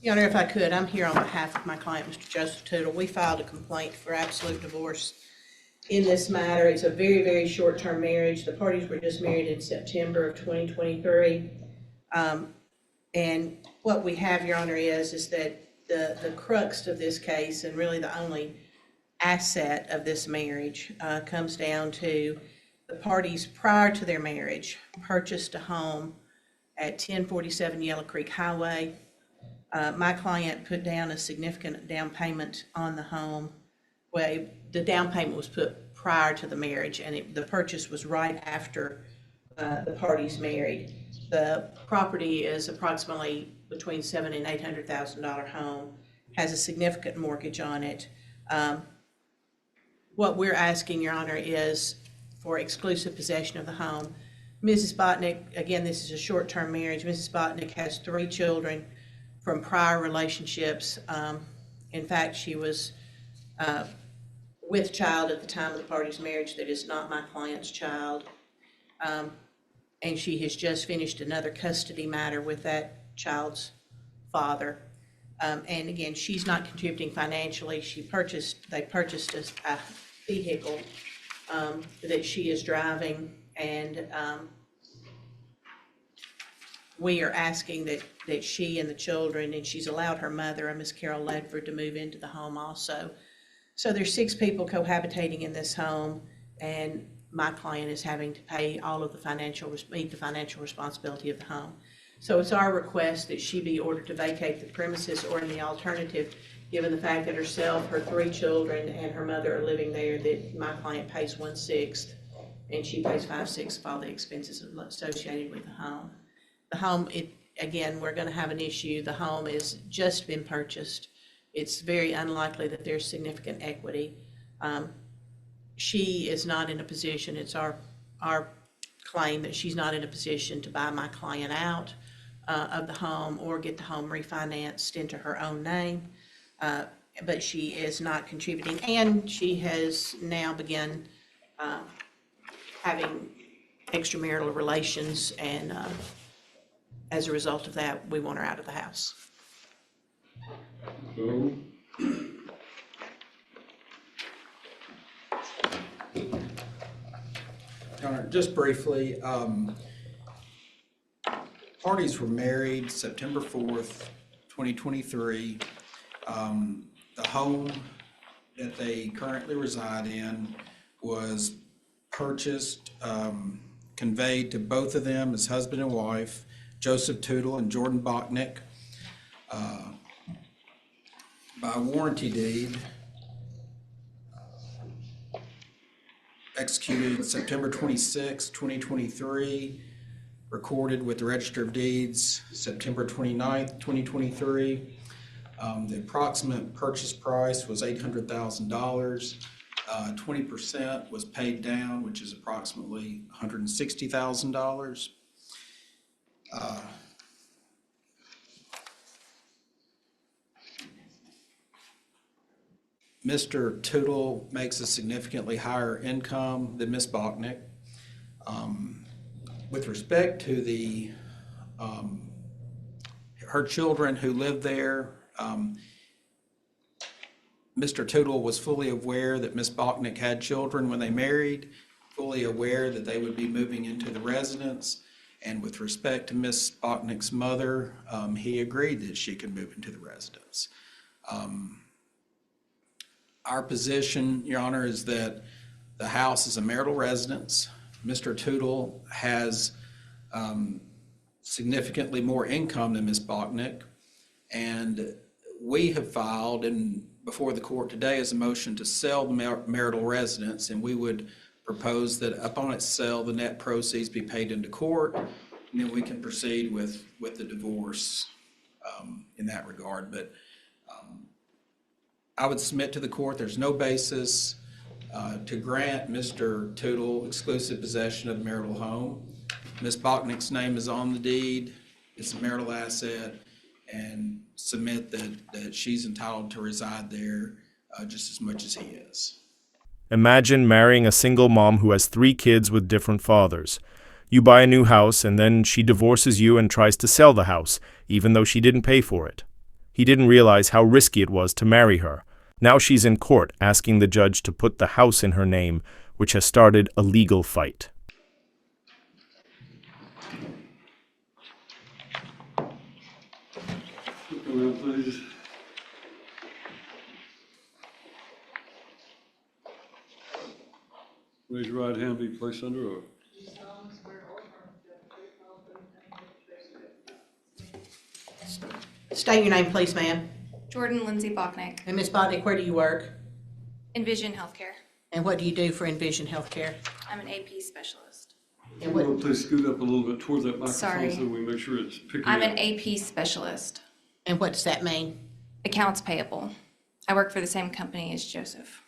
Your Honor, if I could, I'm here on behalf of my client, Mr. Joseph Tootle. We filed a complaint for absolute divorce in this matter. It's a very, very short-term marriage. The parties were just married in September of 2023. And what we have, Your Honor, is that the crux of this case, and really the only asset of this marriage, comes down to the parties prior to their marriage purchased a home at 1047 Yellow Creek Highway. My client put down a significant down payment on the home. Well, the down payment was put prior to the marriage, and the purchase was right after the parties married. The property is approximately between $700,000 and $800,000 home, has a significant mortgage on it. What we're asking, Your Honor, is for exclusive possession of the home. Mrs. Botnick, again, this is a short-term marriage. Mrs. Botnick has 3 children from prior relationships. In fact, she was with child at the time of the parties' marriage that is not my client's child. And she has just finished another custody matter with that child's father. And again, she's not contributing financially. They purchased a vehicle that she is driving, and we are asking that she and the children, and she's allowed her mother, Miss Carol Ledford, to move into the home also. So there's 6 people cohabitating in this home, and my client is having to pay all of meet the financial responsibility of the home. So it's our request that she be ordered to vacate the premises, or in the alternative, given the fact that herself, her 3 children, and her mother are living there, that my client pays 1/6 and she pays 5/6 of all the expenses associated with the home. The home, again, we're going to have an issue. The home has just been purchased. It's very unlikely that there's significant equity. She is not in a position, it's our claim that she's not in a position to buy my client out of the home or get the home refinanced into her own name. But she is not contributing, and she has now begun having extramarital relations, and as a result of that, we want her out of the house. Your Honor, just briefly, parties were married September 4th, 2023. The home that they currently reside in was purchased, conveyed to both of them as husband and wife, Joseph Tootle and Jordan Botnick, by warranty deed executed September 26, 2023, recorded with the Register of Deeds September 29th, 2023. The approximate purchase price was $800,000. 20% was paid down, which is approximately $160,000. Mr. Tootle makes a significantly higher income than Ms. Botnick. With respect to her children who live there, Mr. Tootle was fully aware that Ms. Botnick had children when they married, fully aware that they would be moving into the residence. And with respect to Ms. Botnick's mother, he agreed that she could move into the residence. Our position, Your Honor, is that the house is a marital residence. Mr. Tootle has significantly more income than Ms. Botnick, and we have filed before the court today is a motion to sell the marital residence, and we would propose that upon its sale, the net proceeds be paid into court, and then we can proceed with the divorce in that regard. But I would submit to the court there's no basis to grant Mr. Tootle exclusive possession of the marital home. Ms. Botnick's name is on the deed. It's a marital asset, and submit that she's entitled to reside there just as much as he is. Imagine marrying a single mom who has 3 kids with different fathers. You buy a new house, and then she divorces you and tries to sell the house, even though she didn't pay for it. He didn't realize how risky it was to marry her. Now she's in court asking the judge to put the house in her name, which has started a legal fight. Come around, please. Raise your right hand, be placed under oath. State your name, please, ma'am. Jordan Lindsay Bachnick, And Ms. Boddick, where do you work? Envision Healthcare. And what do you do for Envision Healthcare? I'm an AP specialist. And what, Please scoot up a little bit toward that microphone Sorry. so we make sure it's picking I'm up. an AP specialist, and what does that mean? accounts payable. I work for the same company as Joseph.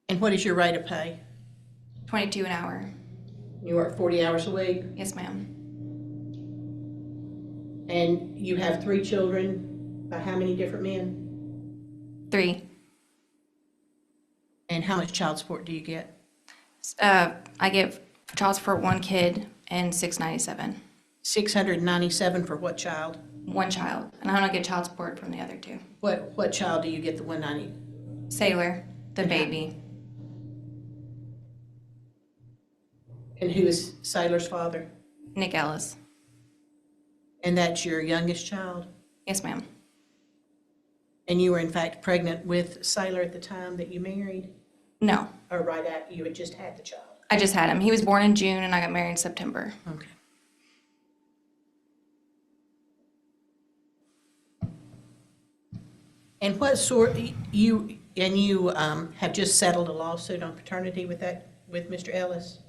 And what is your rate of pay? 22 an hour. You work 40 hours a week, Yes, ma'am. and you have 3 children by how many different men? 3. And how much child support do you get? I get child support 1 kid and $697. $697 for what child? 1 child, and I don't get child support from the other 2. What child do you get the 190? Sailor, the baby. And who is Sailor's father? Nick Ellis. And that's your youngest child? Yes, ma'am. And you were in fact pregnant with Sailor at the time that you married? No, Or right after you had just had the child? I just had him. He was born in June, and I got married in September. Okay. And what sort, you have just settled a lawsuit on paternity with Mr. Ellis?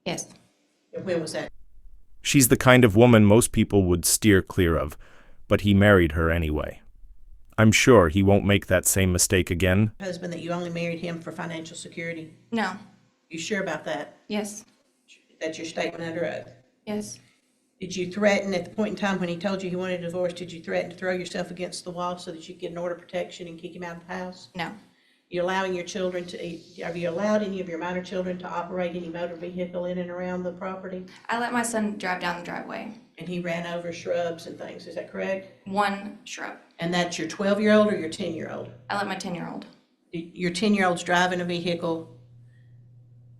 Yes. And when was that? She's the kind of woman most people would steer clear of, but he married her anyway. I'm sure he won't make that same mistake again. Husband, that you only married him for financial security? No. You sure about that? Yes. That's your statement under oath? Yes. Did you threaten, at the point in time when he told you he wanted a divorce, did you threaten to throw yourself against the wall so that you could get an order of protection and kick him out of the house? No. You allowing your children to, have you allowed any of your minor children to operate any motor vehicle in and around the property? I let my son drive down the driveway. And he ran over shrubs and things, is that correct? 1 shrub. And that's your 12-year-old or your 10-year-old? I let my 10-year-old. Your 10-year-old's driving a vehicle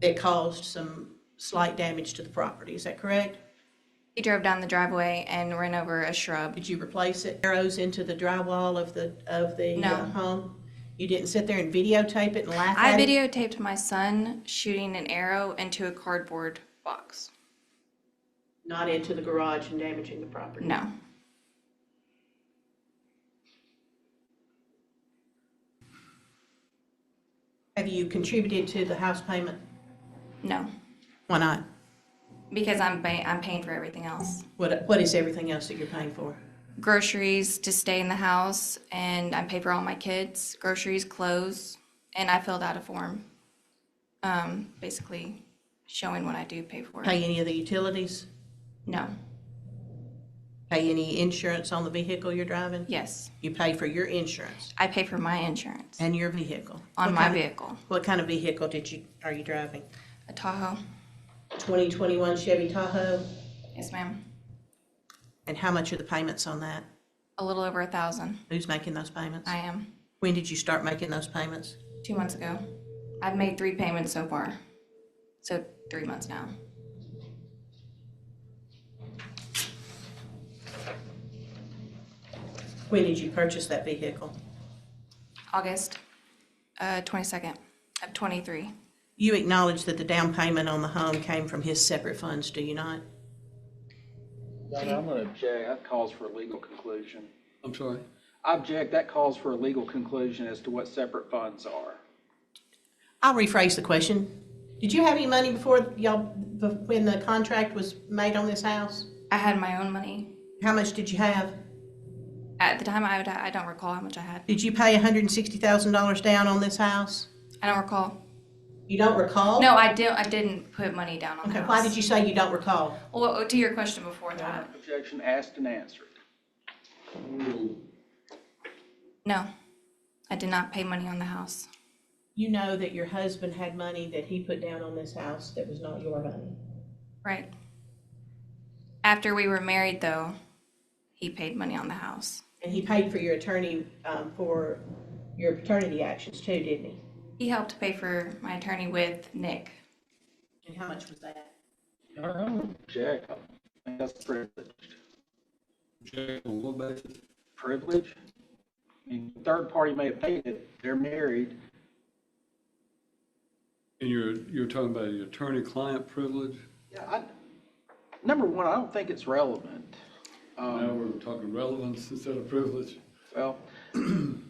that caused some slight damage to the property, is that correct? He drove down the driveway and ran over a shrub. Did you replace it, arrows into the drywall of the No. home? You didn't sit there and videotape it and laugh I at it? videotaped my son shooting an arrow into a cardboard box. Not into the garage and damaging the property? No. Have you contributed to the house payment? No. Why not? Because I'm paying for everything else. What is everything else that you're paying for? Groceries to stay in the house, and I pay for all my kids. Groceries, clothes, and I filled out a form, basically showing what I do pay for. Pay any of the utilities? No. Pay any insurance on the vehicle you're driving? Yes. You pay for your insurance I pay for my insurance and your vehicle? on What my kind of- vehicle. What kind of vehicle are you driving? A Tahoe. 2021 Chevy Tahoe? Yes, ma'am. And how much are the payments on that? A little over 1,000. Who's making those payments? I am. When did you start making those payments? 2 months ago. I've made 3 payments so far. So 3 months now. When did you purchase that vehicle? August 22nd of 23. You acknowledge that the down payment on the home came from his separate funds, do you not? Your Honor, I'm going to object. That calls for a legal conclusion. I'm sorry? I object. That calls for a legal conclusion as to what separate funds are. I'll rephrase the question. Did you have any money before y'all, when the contract was made on this house? I had my own money. How much did you have? At the time, I don't recall how much I had. Did you pay $160,000 down on this house? I don't recall. You don't recall? No, I didn't put money down on the Okay, house. why did you say you don't recall? Well, to your question before that, Objection asked and answered. no, I did not pay money on the house. You know that your husband had money that he put down on this house that was not your money. Right. After we were married, though, he paid money on the house. And he paid for your attorney, for your paternity actions too, didn't he? He helped pay for my attorney with Nick. And how much was that? I don't know, Jack, I think that's privileged. Jack, on what basis? Privilege? I mean, third party may have paid it, they're married. And you're talking about the attorney-client privilege? Yeah, number one, I don't think it's relevant. Now we're talking relevance instead of privilege. Well,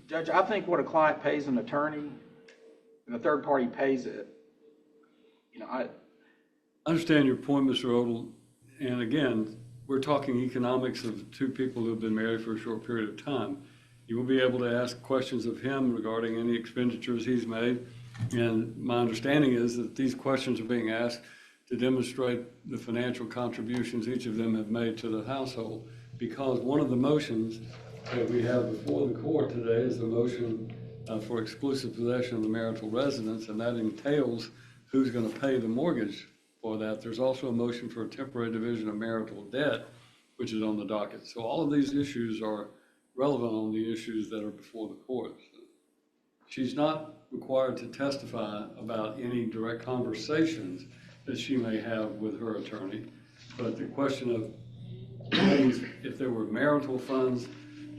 Judge, I think what a client pays an attorney, and the third party pays it, you know, I understand your point, Mr. Odell, and again, we're talking economics of two people who have been married for a short period of time. You will be able to ask questions of him regarding any expenditures he's made, and my understanding is that these questions are being asked to demonstrate the financial contributions each of them have made to the household, because one of the motions that we have before the court today is the motion for exclusive possession of the marital residence, and that entails who's going to pay the mortgage for that. There's also a motion for a temporary division of marital debt, which is on the docket. So all of these issues are relevant on the issues that are before the court. She's not required to testify about any direct conversations that she may have with her attorney, but the question of if there were marital funds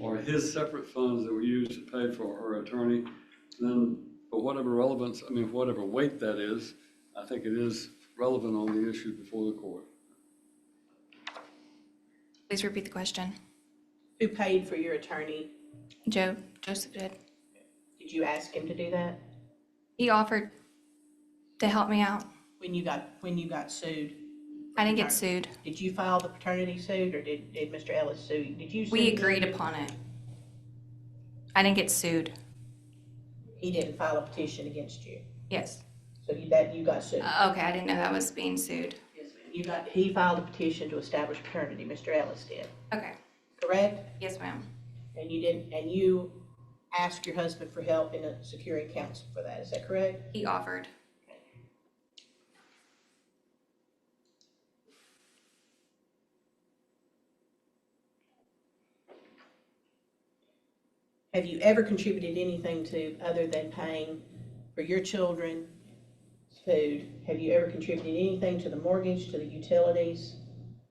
or his separate funds that were used to pay for her attorney, then for whatever relevance, I mean, whatever weight that is, I think it is relevant on the issue before the court. Please repeat the question. Who paid for your attorney? Joseph did. Did you ask him to do that He offered to help me out. when you got sued? I didn't get sued. Did you file the paternity suit, or did Mr. Ellis sue you? Did you sue We him? agreed upon it. I didn't get sued. He didn't file a petition against you, Yes. so you got sued. Okay, I didn't know that was being sued. He filed a petition to establish paternity, Mr. Ellis did, Okay. correct? Yes, ma'am. And you asked your husband for help in securing counsel for that, is that correct? He offered. Have you ever contributed anything to, other than paying for your children, food? Have you ever contributed anything to the mortgage, to the utilities?